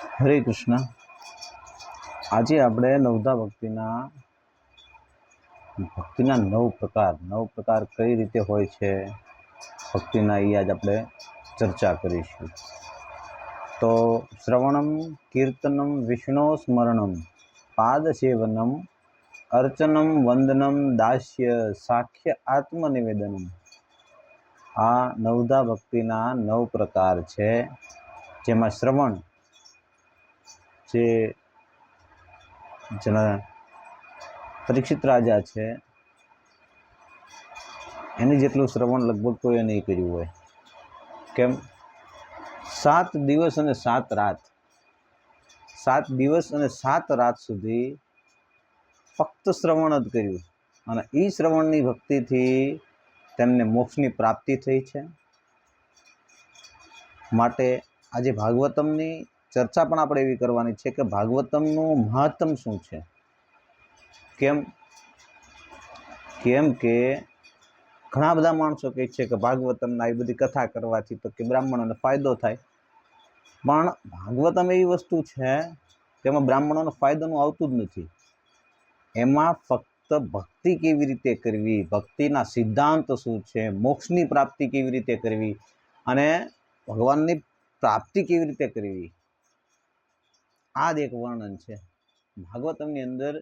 હરે કૃષ્ણ. આજે આપણે નવધા ભક્તિના નવ પ્રકાર કઈ રીતે હોય છે ભક્તિના, એ આજ આપણે ચર્ચા કરીશું. તો શ્રવણમ, કીર્તનમ, વિષ્ણુ સ્મરણમ, પાદ સેવનમ, અર્ચનમ, વંદનમ, દાસ્ય, સાખ્ય, આત્મનિવેદનમ. આ નવધા ભક્તિના 9 પ્રકાર છે, જેમાં શ્રવણ જેના પરીક્ષિત રાજા છે એની જેટલું શ્રવણ લગભગ કોઈએ નહીં કર્યું હોય. કેમ? 7 દિવસ અને 7 રાત 7 દિવસ અને 7 રાત સુધી ફક્ત શ્રવણ જ કર્યું, અને એ શ્રવણની ભક્તિથી તેમને મોક્ષની પ્રાપ્તિ થઈ છે. માટે આજે ભાગવતમની ચર્ચા પણ આપણે એવી કરવાની છે કે ભાગવતમનું મહત્તમ શું છે. કેમ કે ઘણા બધા માણસો કહે છે કે ભાગવતમના એ બધી કથા કરવાથી તો કે બ્રાહ્મણોને ફાયદો થાય, પણ ભાગવતમ એવી વસ્તુ છે કે એમાં બ્રાહ્મણોને ફાયદાનું આવતું જ નથી. એમાં ફક્ત ભક્તિ કેવી રીતે કરવી, ભક્તિના સિદ્ધાંત શું છે, મોક્ષની પ્રાપ્તિ કેવી રીતે કરવી અને ભગવાનની પ્રાપ્તિ કેવી રીતે કરવી, આ જ એક વર્ણન છે. ભાગવતમની અંદર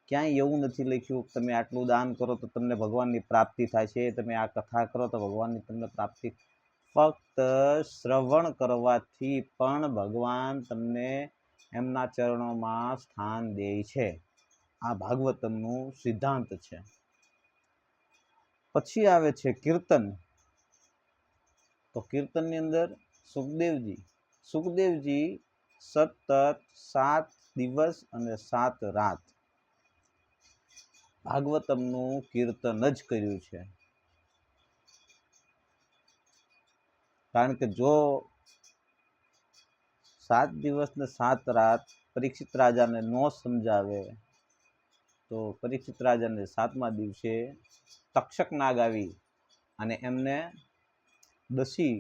ક્યાંય એવું નથી લખ્યું કે તમે આટલું દાન કરો તો તમને ભગવાનની પ્રાપ્તિ થાય છે, તમે આ કથા કરો તો ભગવાનની તમને પ્રાપ્તિ. ફક્ત શ્રવણ કરવાથી પણ ભગવાન તમને એમના ચરણોમાં સ્થાન દે છે. આ ભાગવતમનું સિદ્ધાંત છે. પછી આવે છે કીર્તન. તો કીર્તનની અંદર સુખદેવજી સતત 7 દિવસ અને 7 રાત ભાગવતમનું કીર્તન જ કર્યું છે. કારણ કે જો 7 દિવસ ને 7 રાત પરીક્ષિત રાજાને ન સમજાવે તો પરીક્ષિત રાજાને 7મા દિવસે તક્ષક નાગ આવી અને એમને દસી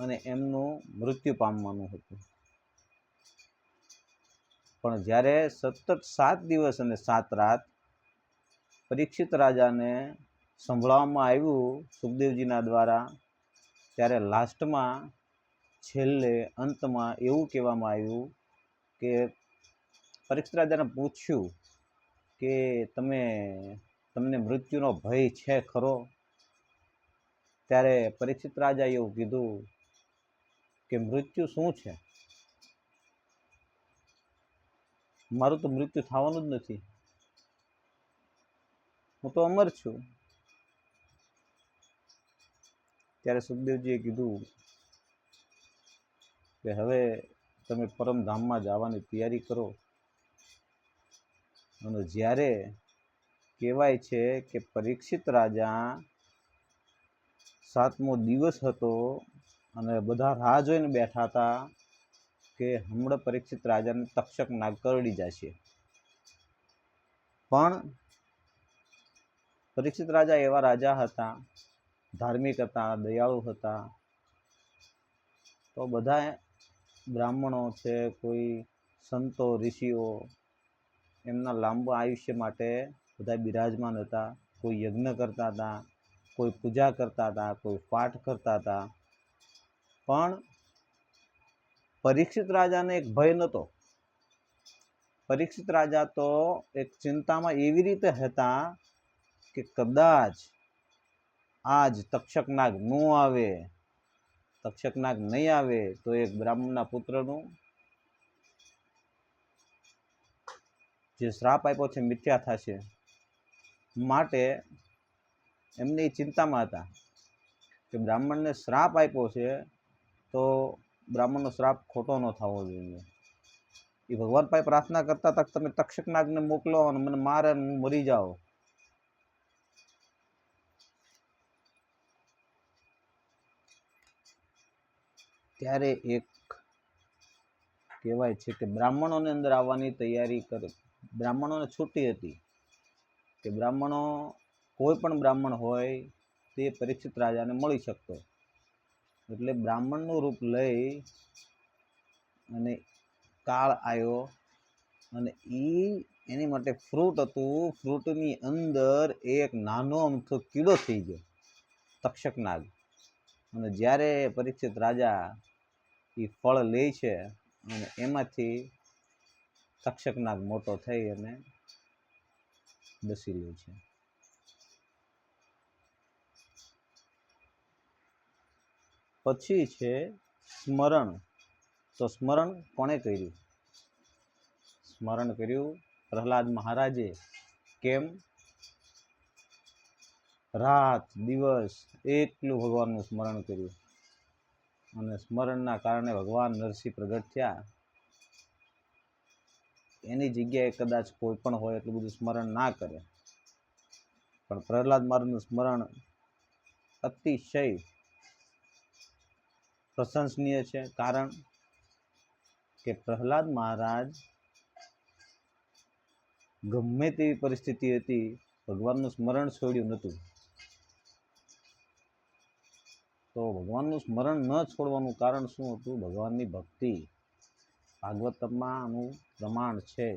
અને એમનું મૃત્યુ પામવાનું હતું. પણ જ્યારે સતત 7 દિવસ અને 7 રાત પરીક્ષિત રાજાને સંભળાવવામાં આવ્યું સુખદેવજીના દ્વારા, ત્યારે લાસ્ટમાં છેલ્લે અંતમાં એવું કહેવામાં આવ્યું કે પરીક્ષિત રાજાને પૂછ્યું કે તમને મૃત્યુનો ભય છે ખરો? ત્યારે પરીક્ષિત રાજાએ એવું કીધું કે મૃત્યુ શું છે, મારું તો મૃત્યુ થવાનું જ નથી, હું તો અમર છું. ત્યારે સુખદેવજીએ કીધું કે હવે તમે પરમધામમાં જવાની તૈયારી કરો. અને જ્યારે કહેવાય છે કે પરીક્ષિત રાજા 7મો દિવસ હતો અને બધા રાહ જોઈને બેઠા હતા કે હમણાં પરીક્ષિત રાજાને તક્ષક નાગ કરડી જશે. પણ પરીક્ષિત રાજા એવા રાજા હતા, ધાર્મિક હતા, દયાળુ હતા. તો બધા બ્રાહ્મણો છે, કોઈ સંતો ઋષિઓ, એમના લાંબા આયુષ્ય માટે બધા બિરાજમાન હતા. કોઈ યજ્ઞ કરતા હતા, કોઈ પૂજા કરતા હતા, કોઈ પાઠ કરતા હતા. પણ પરીક્ષિત રાજાને એક ભય નહોતો. પરીક્ષિત રાજા તો એક ચિંતામાં એવી રીતે હતા કે કદાચ આજ તક્ષકનાગ ન આવે, તક્ષકનાગ નહીં આવે તો એક બ્રાહ્મણના પુત્રનું જે શ્રાપ આપ્યો છે મિથ્યા થશે. માટે એમને એ ચિંતામાં હતા કે બ્રાહ્મણને શ્રાપ આપ્યો છે તો બ્રાહ્મણનો શ્રાપ ખોટો ન થવો જોઈએ. એ ભગવાન પાસે પ્રાર્થના કરતા હતા કે તમે તક્ષકનાગને મોકલો અને મને મારે, હું મરી જાઉં. ત્યારે એક કહેવાય છે કે બ્રાહ્મણોને અંદર આવવાની તૈયારી કરે. બ્રાહ્મણોને છૂટી હતી કે બ્રાહ્મણો, કોઈ પણ બ્રાહ્મણ હોય તે પરીક્ષિત રાજાને મળી શકતો. એટલે બ્રાહ્મણનું રૂપ લઈ અને કાળ આવ્યો અને એની માટે ફ્રૂટ હતું. ફ્રૂટની અંદર એક નાનો અમથો કીડો થઈ ગયો, તક્ષક નાગ. અને જ્યારે પરીક્ષિત રાજા એ ફળ લે છે અને એમાંથી તક્ષક નાગ મોટો થઈ અને દસી લે છે. પછી છે સ્મરણ. તો સ્મરણ કોણે કર્યું? સ્મરણ કર્યું પ્રહલાદ મહારાજે. કેમ? રાત દિવસ એટલું ભગવાનનું સ્મરણ કર્યું અને સ્મરણના કારણે ભગવાન નરસિંહ પ્રગટ થયા. એની જગ્યાએ કદાચ કોઈ પણ હોય એટલું બધું સ્મરણ ના કરે, પણ પ્રહલાદ મહારાજનું સ્મરણ અતિશય પ્રશંસનીય છે. કારણ કે પ્રહલાદ મહારાજ ગમે તેવી પરિસ્થિતિ હતી, ભગવાનનું સ્મરણ છોડ્યું નહોતું. તો ભગવાનનું સ્મરણ ન છોડવાનું કારણ શું હતું? ભગવાનની ભક્તિ. ભાગવતમાં આનું પ્રમાણ છે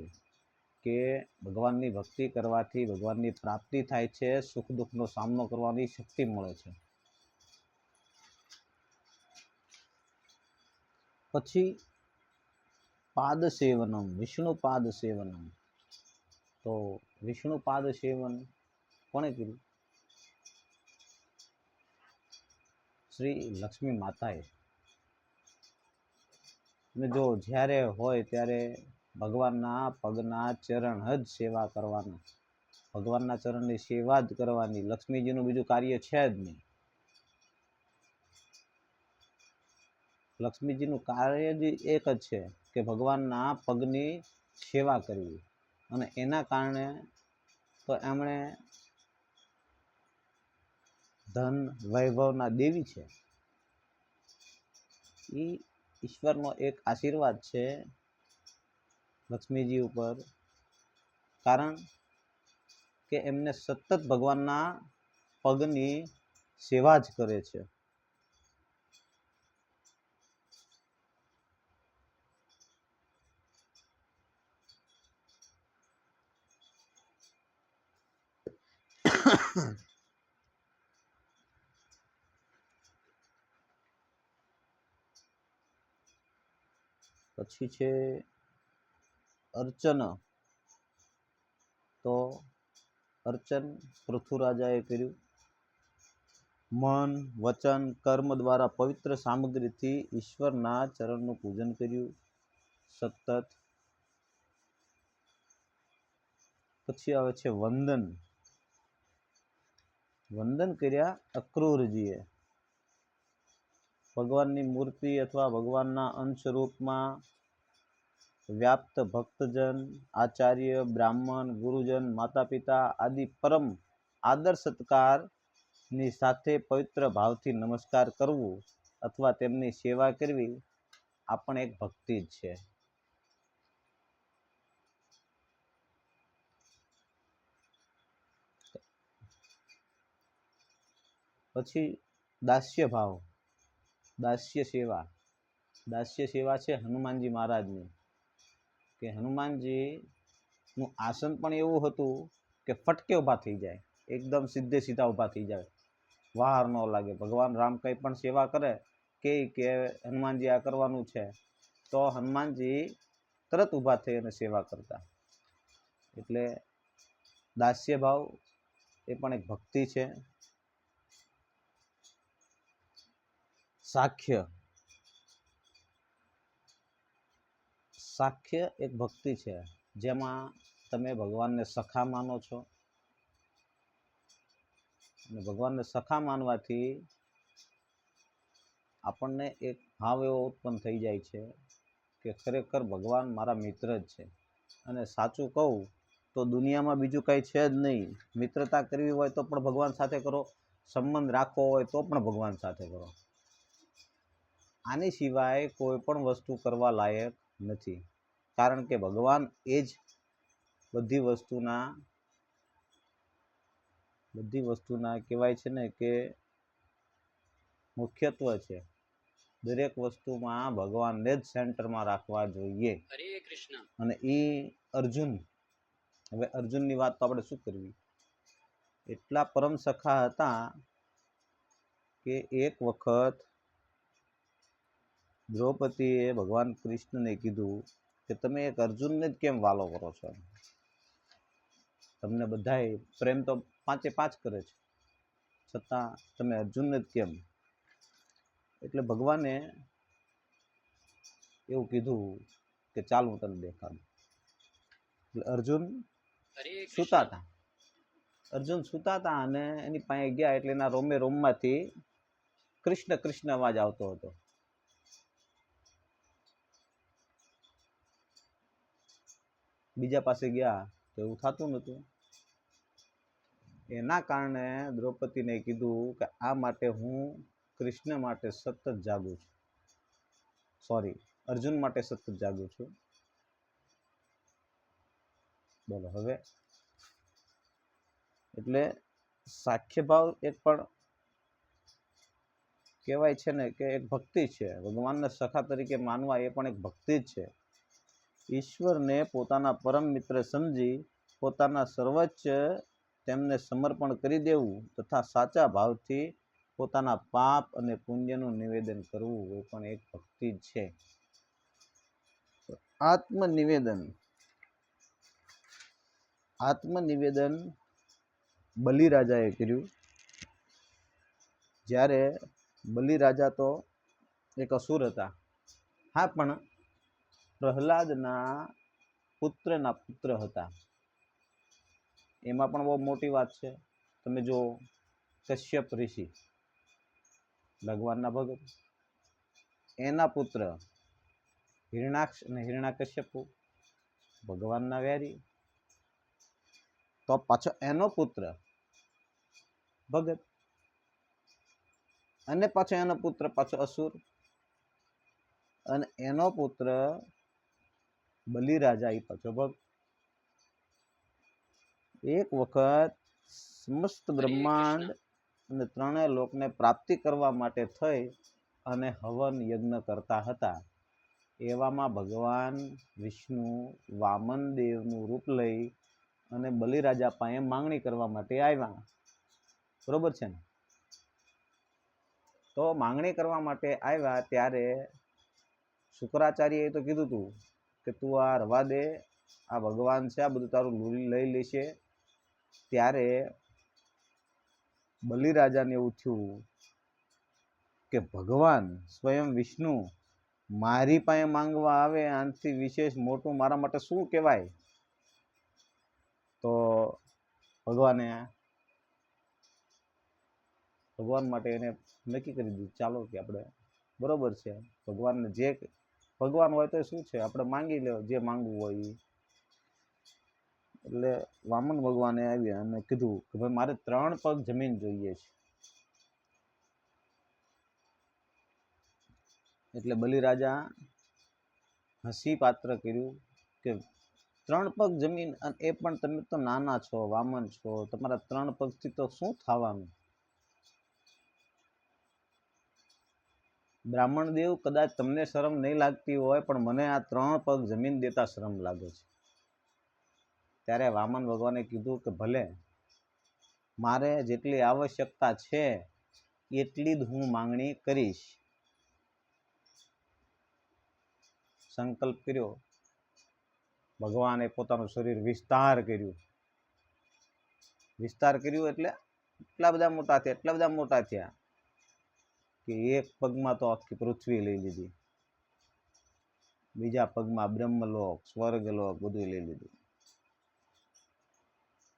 કે ભગવાનની ભક્તિ કરવાથી ભગવાનની પ્રાપ્તિ થાય છે, સુખ દુઃખનો સામનો કરવાની શક્તિ મળે છે. પછી પાદ સેવનમ, વિષ્ણુ પાદ સેવનમ. તો વિષ્ણુ પાદ સેવન કોણે કર્યું? શ્રી લક્ષ્મી માતાએ. અને જો જ્યારે હોય ત્યારે ભગવાનના પગના ચરણ જ સેવા કરવાના, ભગવાનના ચરણની સેવા જ કરવાની. લક્ષ્મીજીનું બીજું કાર્ય છે જ નહીં. લક્ષ્મીજીનું કાર્ય જ એક જ છે કે ભગવાનના પગની સેવા કરવી. અને એના કારણે તો એમણે ધન વૈભવના દેવી છે. એ ઈશ્વરનો એક આશીર્વાદ છે લક્ષ્મીજી ઉપર. કારણ કે એમને સતત ભગવાનના પગની સેવા જ કરે છે. પછી છે અર્ચન. તો અર્ચન પૃથુરાજાએ કર્યું. મન વચન કર્મ દ્વારા પવિત્ર સામગ્રીથી ઈશ્વરના ચરણનું પૂજન કર્યું સતત. પછી આવે છે વંદન. વંદન કર્યા અક્રૂરજીએ. ભગવાનની મૂર્તિ અથવા ભગવાનના અંશ રૂપમાં વ્યાપ્ત ભક્તજન, આચાર્ય, બ્રાહ્મણ, ગુરુજન, માતા પિતા આદિ પરમ આદર સત્કારની સાથે પવિત્ર ભાવથી નમસ્કાર કરવું અથવા તેમની સેવા કરવી આ પણ એક ભક્તિ જ છે. પછી દાસ્ય ભાવ, દાસ્ય સેવા. દાસ્ય સેવા છે હનુમાનજી મહારાજની. કે હનુમાનજીનું આસન પણ એવું હતું કે ફટકે ઊભા થઈ જાય, એકદમ સીધે સીધા ઊભા થઈ જાય, વાર ન લાગે. ભગવાન રામ કંઈ પણ સેવા કરે કે હનુમાનજી આ કરવાનું છે, તો હનુમાનજી તરત ઊભા થઈ અને સેવા કરતા. એટલે દાસ્ય ભાવ એ પણ એક ભક્તિ છે. સાખ્ય. સાખ્ય એક ભક્તિ છે જેમાં તમે ભગવાનને સખા માનો છો. અને ભગવાનને સખા માનવાથી આપણને એક ભાવ એવો ઉત્પન્ન થઈ જાય છે કે ખરેખર ભગવાન મારા મિત્ર જ છે. અને સાચું કહું તો દુનિયામાં બીજું કંઈ છે જ નહીં. મિત્રતા કરવી હોય તો પણ ભગવાન સાથે કરો, સંબંધ રાખવો હોય તો પણ ભગવાન સાથે કરો. આની સિવાય કોઈ પણ વસ્તુ કરવા લાયક નથી. કારણ કે ભગવાન એ જ બધી વસ્તુના કહેવાય છે ને કે મુખ્યત્વ છે. દરેક વસ્તુમાં ભગવાનને જ સેન્ટરમાં રાખવા જોઈએ. હરે કૃષ્ણ. અને એ અર્જુન, હવે અર્જુનની વાત તો આપણે શું કરવી, એટલા પરમ સખા હતા કે એક વખત દ્રૌપદીએ ભગવાન કૃષ્ણને કીધું કે તમે એક અર્જુનને જ કેમ વાલો કરો છો, તમને બધાય પ્રેમ તો પાંચે પાંચ કરે છે, છતાં તમે અર્જુનને જ કેમ? એટલે ભગવાને એવું કીધું કે ચાલ હું તને દેખાડું. એટલે અર્જુન સૂતા હતા, અર્જુન સૂતા હતા અને એની પાસે ગયા એટલે એના રોમે રોમમાંથી કૃષ્ણ કૃષ્ણ અવાજ આવતો હતો. બીજા પાસે ગયા તો એવું થતું નહોતું. એના કારણે દ્રૌપદીને કીધું કે આ માટે હું કૃષ્ણ માટે સતત જાગું છું, સોરી અર્જુન માટે સતત જાગું છું. બોલો હવે, એટલે સાખ્ય ભાવ એક પણ કહેવાય છે ને કે એક ભક્તિ છે. ભગવાનને સખા તરીકે માનવા એ પણ એક ભક્તિ જ છે. ઈશ્વરને પોતાના પરમ મિત્ર સમજી પોતાના સર્વોચ્ચ તેમને સમર્પણ કરી દેવું તથા સાચા ભાવથી પોતાના પાપ અને પુણ્યનું નિવેદન કરવું એ પણ એક ભક્તિ જ છે. આત્મનિવેદન બલિરાજાએ કર્યું. જ્યારે બલિરાજા તો એક અસુર હતા, હા પણ પ્રહલાદના પુત્રના પુત્ર હતા. એમાં પણ બહુ મોટી વાત છે. તમે જો કશ્યપ ઋષિ ભગવાનના ભગત, એના પુત્ર હિરણાક્ષ અને હિરણાકશ્યપુ ભગવાનના વેરી, તો પાછો એનો પુત્ર ભગત અને પાછો એનો પુત્ર પાછો અસુર અને એનો પુત્ર બલિરાજા એ પાછો ભગત. એક વખત સમસ્ત બ્રહ્માંડ અને ત્રણેય લોકને પ્રાપ્તિ કરવા માટે થઈ અને હવન યજ્ઞ કરતા હતા. એવામાં ભગવાન વિષ્ણુ વામન દેવનું રૂપ લઈ અને બલિરાજા પાસે માંગણી કરવા માટે આવ્યા. બરોબર છે ને? તો માંગણી કરવા માટે આવ્યા ત્યારે શુક્રાચાર્યએ તો કીધું હતું કે તું આ રવા દે, આ ભગવાન છે, આ બધું તારું લઈ લેશે. ત્યારે બલિરાજાને એવું થયું કે ભગવાન સ્વયં વિષ્ણુ મારી પાસે માંગવા આવે, આનાથી વિશેષ મોટું મારા માટે શું કહેવાય? તો ભગવાન માટે એને નક્કી કરી દીધું, ચાલો કે આપણે બરોબર છે, ભગવાનને જે ભગવાન હોય તો શું છે, આપણે માંગી લે જે માંગવું હોય એ. એટલે વામન ભગવાને આવ્યા અને કીધું કે ભાઈ મારે 3 પગ જમીન જોઈએ છે. એટલે બલિરાજા હસી પાત્ર કર્યું કે 3 પગ જમીન, અને એ પણ તમે તો નાના છો, વામન છો, તમારા 3 પગથી તો શું થવાનું? બ્રાહ્મણ દેવ, કદાચ તમને શરમ નહીં લાગતી હોય પણ મને આ 3 પગ જમીન દેતા શરમ લાગે છે. ત્યારે વામન ભગવાને કીધું કે ભલે, મારે જેટલી આવશ્યકતા છે એટલી જ હું માંગણી કરીશ. સંકલ્પ કર્યો. ભગવાને પોતાનું શરીર વિસ્તાર કર્યું. વિસ્તાર કર્યું એટલે એટલા બધા મોટા થયા કે એક પગમાં તો આખી પૃથ્વી લઈ લીધી, બીજા પગમાં બ્રહ્મલોક, સ્વર્ગલોક બધું લઈ લીધું.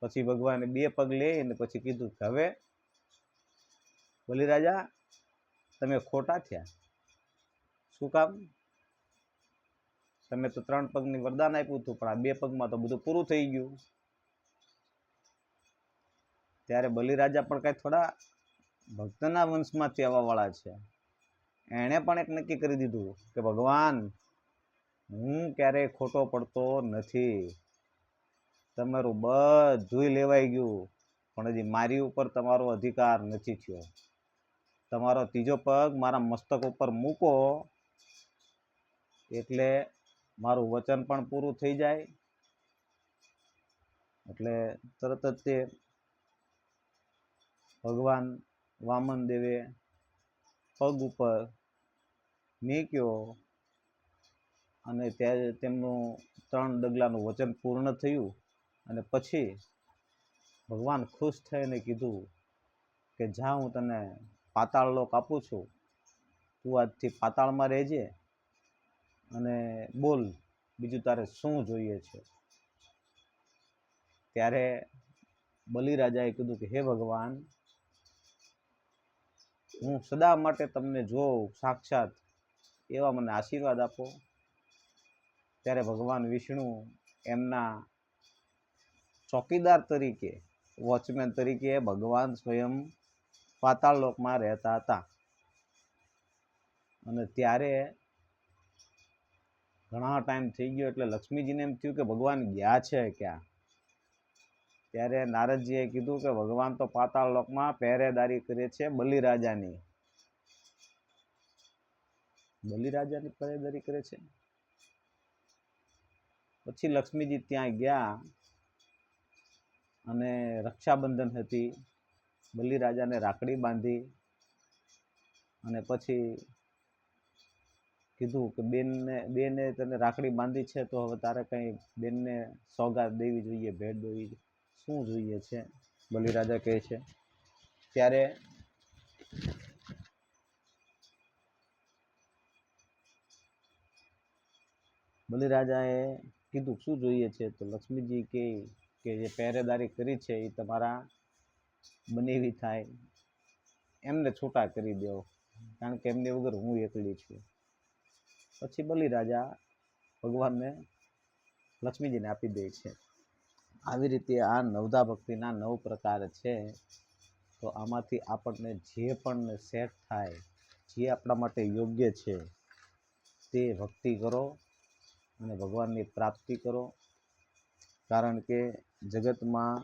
પછી ભગવાને 2 પગ લઈને પછી કીધું કે હવે બલિરાજા તમે ખોટા થયા. શું કામ? તમે તો 3 પગની વરદાન આપ્યું હતું, પણ આ 2 પગમાં તો બધું પૂરું થઈ ગયું. ત્યારે બલિરાજા પણ કઈ થોડા ભક્તના વંશમાંથી આવવાવાળા છે. એણે પણ એક નક્કી કરી દીધું કે ભગવાન, હું ક્યારેય ખોટો પડતો નથી. તમારું બધું લેવાઈ ગયું પણ હજી મારી ઉપર તમારો અધિકાર નથી થયો. તમારો ત્રીજો પગ મારા મસ્તક ઉપર મૂકો એટલે મારું વચન પણ પૂરું થઈ જાય. એટલે તરત જ તે ભગવાન વામન દેવે પગ ઉપર મેક્યો અને ત્યારે તેમનું 3 ડગલાનું વચન પૂર્ણ થયું. અને પછી ભગવાન ખુશ થઈને કીધું કે જા, હું તને પાતાળ લોક આપું છું, તું આજથી પાતાળમાં રહેજે અને બોલ બીજું તારે શું જોઈએ છે. ત્યારે બલિરાજાએ કીધું કે હે ભગવાન, હું સદા માટે તમને જોઉં સાક્ષાત, એવા મને આશીર્વાદ આપો. ત્યારે ભગવાન વિષ્ણુ એમના ચોકીદાર તરીકે, વોચમેન તરીકે ભગવાન સ્વયં પાતાળ લોકમાં રહેતા હતા. અને ત્યારે ઘણા ટાઈમ થઈ ગયો એટલે લક્ષ્મીજીને એમ થયું કે ભગવાન ગયા છે ક્યાં. ત્યારે નારદજીએ કીધું કે ભગવાન તો પાતાળ લોકમાં પહેરેદારી કરે છે બલિરાજાની. બલિરાજાની પહેરેદારી કરે છે. પછી લક્ષ્મીજી ત્યાં ગયા અને રક્ષાબંધન હતી, બલિરાજાને રાખડી બાંધી અને પછી કીધું કે બેને તને રાખડી બાંધી છે તો હવે તારે કંઈ બેનને સોગાદ દેવી જોઈએ, ભેટ દેવી, શું જોઈએ છે, બલિરાજા કહે છે. ત્યારે બલિરાજાએ કીધું શું જોઈએ છે, તો લક્ષ્મીજી કહે કે જે પહેરેદારી કરી છે એ તમારા બનેવી થાય, એમને છૂટા કરી દો, કારણ કે એમની વગર હું એકલી છું. પછી બલિરાજા ભગવાનને લક્ષ્મીજીને આપી દે છે. આવી રીતે આ નવધા ભક્તિના 9 પ્રકાર છે. તો આમાંથી આપણને જે પણ સેટ થાય, જે આપણા માટે યોગ્ય છે તે ભક્તિ કરો અને ભગવાનની પ્રાપ્તિ કરો. કારણ કે જગતમાં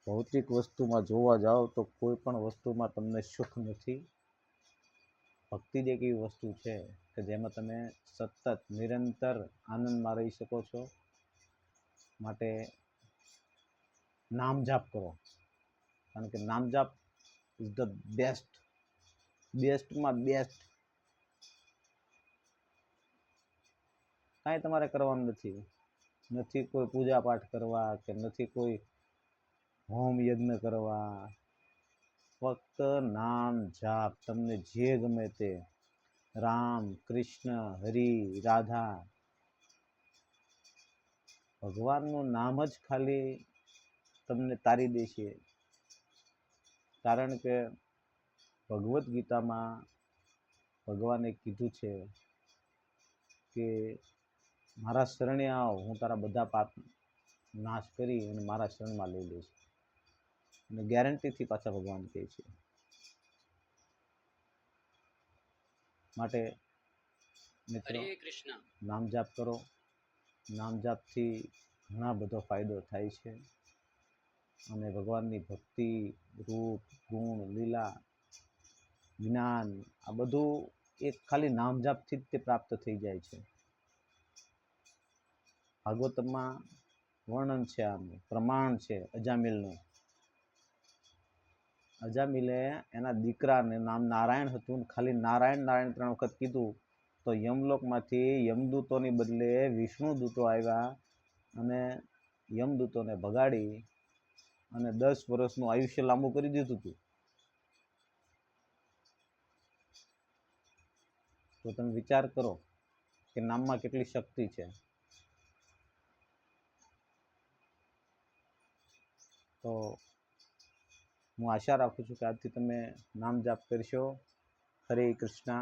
ભૌતિક વસ્તુમાં જોવા જાઓ તો કોઈ પણ વસ્તુમાં તમને સુખ નથી. ભક્તિ જ એક એવી વસ્તુ છે કે જેમાં તમે સતત નિરંતર આનંદમાં રહી શકો છો. માટે નામ જાપ કરો, કારણ કે નામ જાપ ઇઝ ધ બેસ્ટમાં બેસ્ટ. કાંઈ તમારે કરવાનું નથી કોઈ પૂજા પાઠ કરવા કે નથી કોઈ હોમ યજ્ઞ કરવા. ફક્ત નામ જાપ, તમને જે ગમે તે, રામ, કૃષ્ણ, હરિ, રાધા, ભગવાનનું નામ જ ખાલી તમને તારી દેશે. કારણ કે ભગવદ્ ગીતામાં ભગવાને કીધું છે કે મારા શરણે આવ, હું તારા બધા પાપ નાશ કરી અને મારા શરણમાં લઈ લઈશ. અને ગેરંટીથી પાછા ભગવાન કહે છે. માટે મિત્રો, નામ જાપ કરો. નામ જાપથી ઘણા બધો ફાયદો થાય છે. અને ભગવાનની ભક્તિ, રૂપ, ગુણ, લીલા, જ્ઞાન, આ બધું એક ખાલી નામ જાપથી જ તે પ્રાપ્ત થઈ જાય છે. ભાગવતમાં વર્ણન છે, આનું પ્રમાણ છે અજામિલનું. અજામિલે એના દીકરાને નામ નારાયણ હતું, ખાલી નારાયણ નારાયણ 3 વખત કીધું તો યમલોકમાંથી યમદૂતોની બદલે વિષ્ણુ દૂતો આવ્યા અને યમદૂતોને ભગાડી અને 10 વર્ષનું આયુષ્ય લાંબુ કરી દીધું હતું. તો તમે વિચાર કરો કે નામમાં કેટલી શક્તિ છે. તો હું આશા રાખું છું કે આજથી તમે નામ જાપ કરશો. હરે કૃષ્ણ.